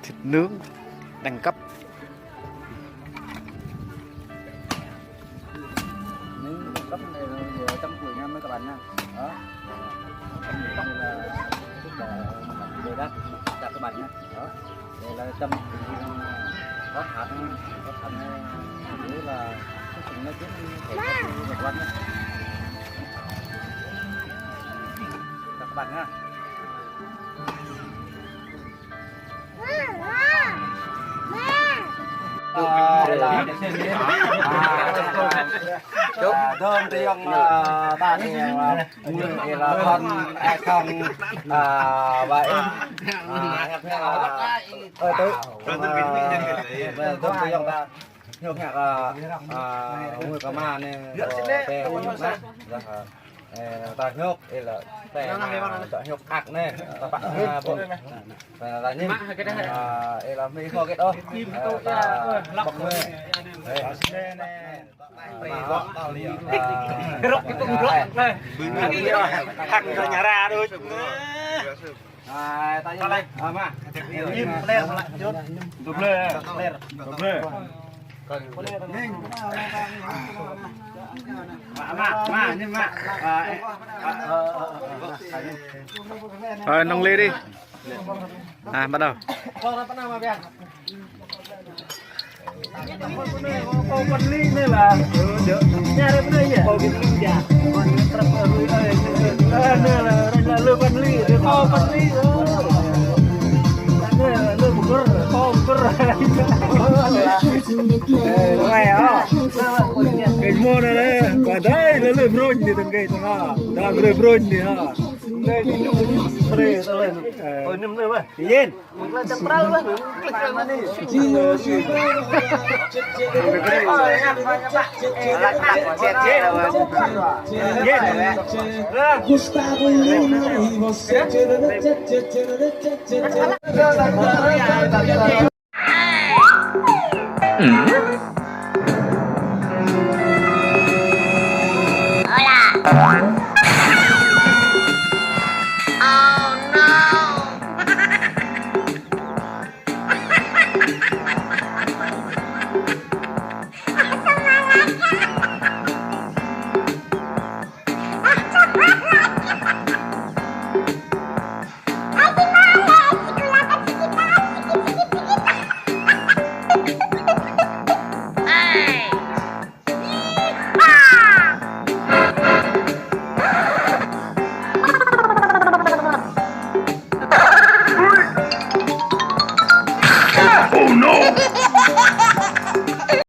thịt nướng đẳng cấp. Nướng đẳng cấp này là trăm tuổi năm các bạn nha. Đó. Đây là rất là đều đắt các bạn nha. Đó. Đây là trăm có thẳng dưới là cái thùng nó chính phải một quanh nha. Các bạn nha. Chúc thơm thì ông ta thì là con không vậy tới thơm thì ông ta nhiều hạt người cà ma này tè ta nhóc là tè nhóc hạt này các bạn là những là mấy kho cái đó bọc mê rốc cái con rốc này thằng nhà ra thôi ta như này mà nhìn lên lại chút đục lên đục lên mà nhưng mà Rồi nông ly đi. Bắt đầu. Con con ly này là nhà đây bên đây nhỉ? Con ly già. Con trap là lơ con ly, con ly. Này lơ một cái con này á. Cái môn này đấy, quả đấy là lơ brôn đi từng cái thằng đó lơ brôn đi ha. Đây đi nhung spray tao lên. Ôi nấm nữa mà. Yên. Là chặt rau đó. Click vào mà đi.